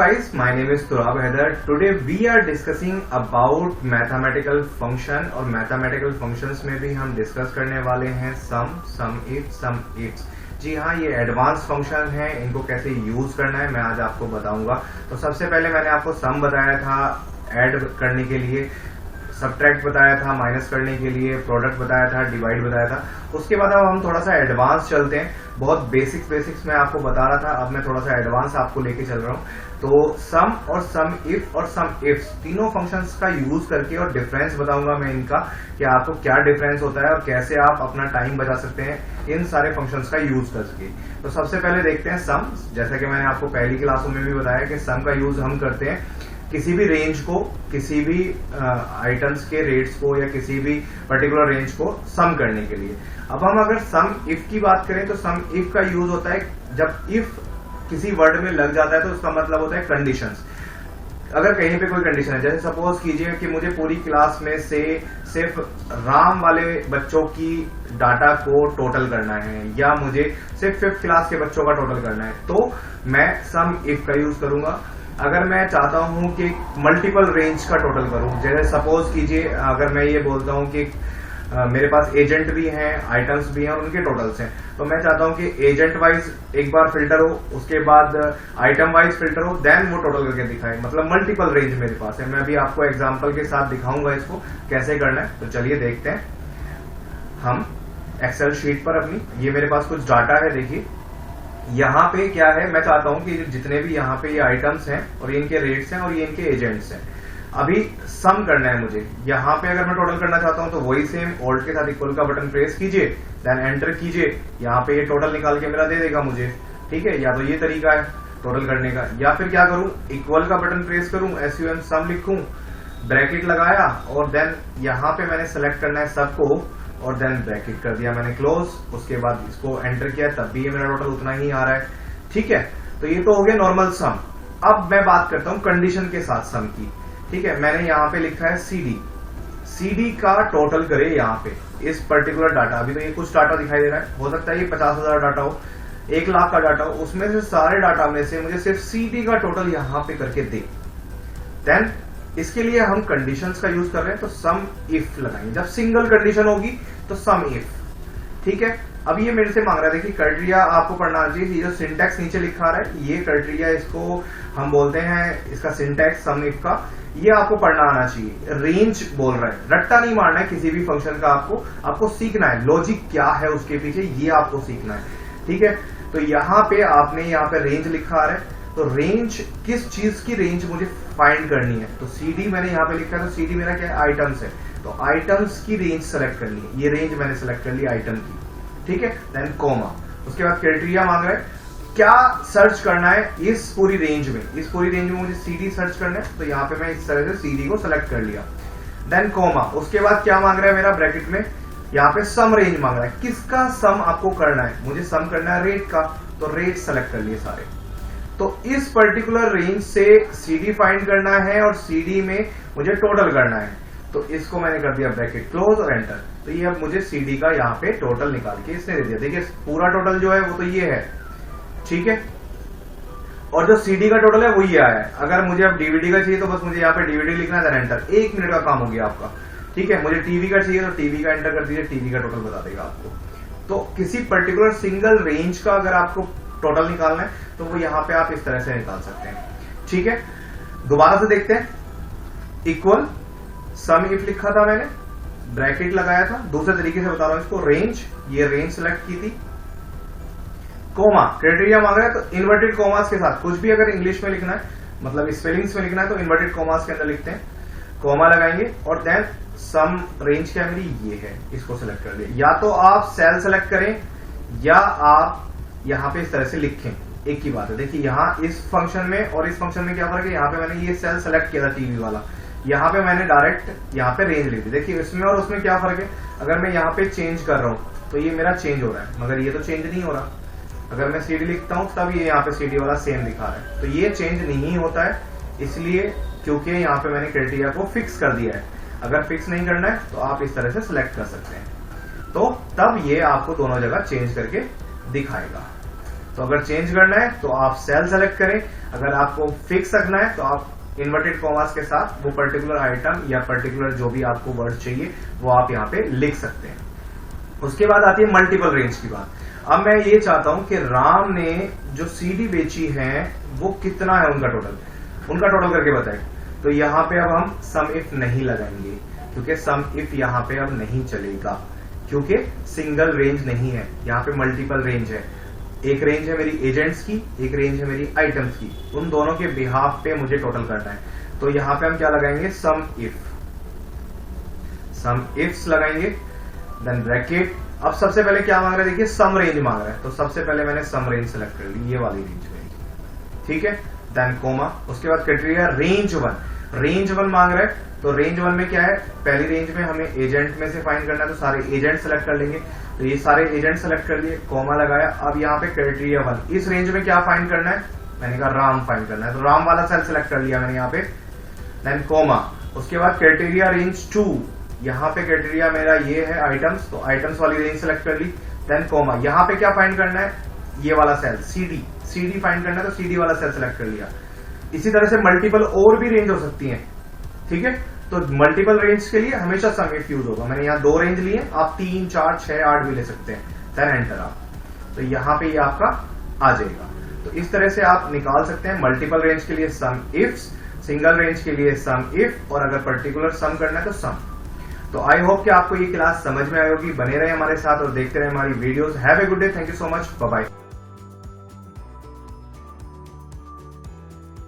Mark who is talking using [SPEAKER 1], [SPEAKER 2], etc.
[SPEAKER 1] guys, my name is Turab Haider. Today we are discussing about mathematical function और mathematical functions में भी हम discuss करने वाले हैं sum ifs. जी हाँ, ये एडवांस फंक्शन है, इनको कैसे यूज करना है मैं आज आपको बताऊंगा। तो सबसे पहले मैंने आपको सम बताया था ऐड करने के लिए, सब्ट्रैक्ट बताया था माइनस करने के लिए, प्रोडक्ट बताया था, डिवाइड बताया था। उसके बाद अब हम थोड़ा सा एडवांस चलते हैं। बहुत बेसिक्स मैं आपको बता रहा था, अब मैं थोड़ा सा एडवांस आपको लेके चल रहा हूँ। तो सम और सम इफ और सम इफ्स तीनों फंक्शंस का यूज करके और डिफरेंस बताऊंगा मैं इनका कि आपको क्या डिफरेंस होता है और कैसे आप अपना टाइम बचा सकते हैं इन सारे फंक्शंस का यूज करके। तो सबसे पहले देखते हैं सम। जैसा कि मैंने आपको पहली क्लासों में भी बताया कि सम का यूज हम करते हैं किसी भी रेंज को, किसी भी आइटम्स के रेट्स को या किसी भी पर्टिकुलर रेंज को सम करने के लिए। अब हम अगर सम इफ की बात करें तो सम इफ का यूज होता है जब इफ किसी वर्ड में लग जाता है तो उसका मतलब होता है कंडीशंस। अगर कहीं पे कोई कंडीशन है, जैसे सपोज कीजिए कि मुझे पूरी क्लास में से सिर्फ राम वाले बच्चों की डाटा को टोटल करना है या मुझे सिर्फ 5th क्लास के बच्चों का टोटल करना है, तो मैं सम इफ का यूज करूंगा। अगर मैं चाहता हूं कि मल्टीपल रेंज का टोटल करूं, जैसे सपोज कीजिए अगर मैं ये बोलता हूं कि मेरे पास एजेंट भी हैं, आइटम्स भी हैं और उनके टोटल्स हैं, तो मैं चाहता हूं कि एजेंट वाइज एक बार फिल्टर हो, उसके बाद आइटम वाइज फिल्टर हो, देन वो टोटल करके दिखाए। मतलब मल्टीपल रेंज मेरे पास है। मैं भी आपको एग्जांपल के साथ दिखाऊंगा इसको कैसे करना है। तो चलिए देखते हैं हम एक्सेल शीट पर अपनी। ये मेरे पास कुछ डाटा है, देखिए यहाँ पे क्या है। मैं चाहता हूं कि जितने भी यहाँ पे ये आइटम्स हैं और ये इनके रेट्स हैं और ये इनके एजेंट्स हैं, अभी सम करना है मुझे। यहाँ पे अगर मैं टोटल करना चाहता हूं तो वही सेम ऑल्ट के साथ इक्वल का बटन प्रेस कीजिए, देन एंटर कीजिए। यहाँ पे ये टोटल निकाल के मेरा दे देगा मुझे, ठीक है। या तो ये तरीका है टोटल करने का, या फिर क्या करूं, इक्वल का बटन प्रेस करूं, SUM सम लिखूं, ब्रैकेट लगाया और देन यहाँ पे मैंने सेलेक्ट करना है सबको और देन ब्रैकेट कर दिया मैंने क्लोज। उसके बाद इसको एंटर किया, तब भी ये मेरा टोटल उतना ही आ रहा है, ठीक है। तो ये तो हो गया नॉर्मल सम। अब मैं बात करता हूं कंडीशन के साथ सम की, ठीक है। मैंने यहाँ पे लिखा है CD का टोटल करे यहाँ पे इस पर्टिकुलर डाटा। अभी तो ये कुछ डाटा दिखाई दे रहा है, हो सकता है ये 50,000 डाटा हो, 1 लाख का डाटा हो, उसमें से सारे डाटा में से मुझे सिर्फ CD का टोटल यहाँ पे करके दे। देन इसके लिए हम कंडीशंस का यूज कर रहे हैं, तो सम इफ लगाएंगे। जब सिंगल कंडीशन होगी तो सम इफ, ठीक है। अब ये मेरे से मांग रहा है, देखिए क्राइटेरिया आपको पढ़ना चाहिए। ये जो सिंटैक्स नीचे लिखा रहा है ये क्राइटेरिया, इसको हम बोलते हैं, इसका सिंटैक्स सम इफ का, ये आपको पढ़ना आना चाहिए। रेंज बोल रहा है, रट्टा नहीं मारना है किसी भी फंक्शन का, आपको सीखना है लॉजिक क्या है उसके पीछे, ये आपको सीखना है, ठीक है। तो यहाँ पे आपने यहाँ पे रेंज लिखा है, तो रेंज किस चीज की रेंज मुझे फाइंड करनी है। तो CD मैंने यहाँ पे लिखा है, तो CD मेरा क्या है, आइटम्स है, तो आइटम्स की रेंज सेलेक्ट करनी है। ये रेंज मैंने सेलेक्ट कर ली आइटम की, ठीक है। देन कोमा, उसके बाद क्राइटेरिया मांग रहा है क्या सर्च करना है इस पूरी रेंज में। इस पूरी रेंज में मुझे CD सर्च करना है, तो यहाँ पे मैं इस तरह से CD को सेलेक्ट कर लिया। देन कोमा, उसके बाद क्या मांग रहा है मेरा ब्रैकेट में, यहाँ पे सम रेंज मांग रहा है। किसका सम आपको करना है, मुझे सम करना है रेट का, तो रेट सेलेक्ट कर लिए सारे। तो इस पर्टिकुलर रेंज से CD फाइंड करना है और CD में मुझे टोटल करना है, तो इसको मैंने कर दिया ब्रैकेट क्लोज और एंटर। तो ये अब मुझे CD का यहाँ पे टोटल निकाल के इसने दे दिया। देखिए पूरा टोटल जो है वो तो ये है, ठीक है। और जो CD का टोटल है वो ये आया है। अगर मुझे अब DVD का चाहिए तो बस मुझे यहाँ पे DVD लिखना है, एंटर। 1 मिनट का काम हो गया आपका, ठीक है। मुझे TV का चाहिए तो TV का एंटर कर दीजिए, TV का टोटल बता देगा आपको। तो किसी पर्टिकुलर सिंगल रेंज का अगर आपको टोटल निकालना है तो वो यहाँ पे आप इस तरह से निकाल सकते हैं, ठीक है। दोबारा से देखते हैं, इक्वल सम इफ लिखा था मैंने, ब्रैकेट लगाया था, दूसरे तरीके से बता रहा हूं इसको, रेंज, ये रेंज सेलेक्ट की थी, कोमा, क्राइटेरिया मांग रहा है तो इन्वर्टेड कोमास के साथ कुछ भी अगर इंग्लिश में लिखना है, मतलब स्पेलिंग्स में लिखना है, तो इन्वर्टेड कोमास के अंदर लिखते हैं, कोमा लगाएंगे और देन सम रेंज क्या मेरी ये है, इसको सेलेक्ट कर लिया। या तो आप सेल सेलेक्ट करें या आप यहाँ पे इस तरह से लिखें, एक ही बात है। देखिए यहाँ इस फंक्शन में और इस फंक्शन में क्या फर्क है, यहाँ पे मैंने ये सेल सेलेक्ट किया था TV वाला, यहाँ पे मैंने डायरेक्ट यहाँ पे रेंज लिख दी। देखिए इसमें और उसमें क्या फर्क है, अगर मैं यहाँ पे चेंज कर रहा हूँ तो ये मेरा चेंज हो रहा है, मगर ये तो चेंज नहीं हो रहा। अगर मैं CD लिखता हूँ तब ये यहाँ पे CD वाला सेम दिखा रहा है, तो ये चेंज नहीं होता है, इसलिए क्योंकि यहाँ पे मैंने क्राइटेरिया को फिक्स कर दिया है। अगर फिक्स नहीं करना है तो आप इस तरह से सिलेक्ट कर सकते हैं, तो तब ये आपको दोनों जगह चेंज करके दिखाएगा। तो अगर चेंज करना है तो आप सेल सेलेक्ट करें, अगर आपको फिक्स रखना है तो आप इन्वर्टेड कॉमास के साथ वो पर्टिकुलर आइटम या पर्टिकुलर जो भी आपको वर्ड चाहिए वो आप यहाँ पे लिख सकते हैं। उसके बाद आती है मल्टीपल रेंज की बात। अब मैं ये चाहता हूं कि राम ने जो सीडी बेची है वो कितना है उनका टोटल करके बताए। तो यहाँ पे अब हम सम इफ नहीं लगाएंगे, क्योंकि सम इफ यहाँ पे अब नहीं चलेगा, क्योंकि सिंगल रेंज नहीं है, यहाँ पे मल्टीपल रेंज है। एक रेंज है मेरी एजेंट्स की, एक रेंज है मेरी आइटम्स की, उन दोनों के बिहाफ पे मुझे टोटल करना है। तो यहाँ पे हम क्या लगाएंगे, सम इफ्स लगाएंगे, देन ब्रैकेट। अब सबसे पहले क्या मांग रहा है, देखिए सम रेंज मांग रहा है, तो सबसे पहले मैंने सम रेंज सेलेक्ट कर ली, ये वाली रेंज में, ठीक है। देन कोमा, उसके बाद क्राइटेरिया रेंज वन मांग रहा है। तो रेंज वन में क्या है, पहली रेंज में हमें एजेंट में से फाइंड करना है, तो सारे एजेंट सेलेक्ट कर लेंगे। तो ये सारे एजेंट सेलेक्ट कर लिए, कोमा लगाया। अब यहाँ पे क्राइटेरिया 1, इस रेंज में क्या फाइंड करना है, मैंने कहा राम फाइंड करना है, तो राम वाला सेल सेलेक्ट कर लिया मैंने यहाँ पे, देन कोमा। उसके बाद क्राइटेरिया रेंज 2, यहाँ पे क्राइटेरिया मेरा ये है आइटम्स, तो आइटम्स वाली रेंज सेलेक्ट कर ली, देन कोमा। यहाँ पे क्या फाइंड करना है, ये वाला सेल सीडी फाइंड करना है, तो सीडी वाला सेल सेलेक्ट कर लिया। इसी तरह से मल्टीपल और भी रेंज हो सकती है, ठीक है। तो मल्टीपल रेंज के लिए हमेशा सम इफ यूज होगा। मैंने यहाँ 2 रेंज लिए, आप 3, 4, 6, 8 भी ले सकते हैं, देन एंटर आप, तो यहाँ पे ये आपका आ जाएगा। तो इस तरह से आप निकाल सकते हैं मल्टीपल रेंज के लिए सम इफ्स, सिंगल रेंज के लिए सम इफ, और अगर पर्टिकुलर सम करना है तो सम। तो आई होप कि आपको ये क्लास समझ में आई होगी। बने रहे हमारे साथ और देखते रहे हमारी videos. Have a good day, thank you so much, bye bye.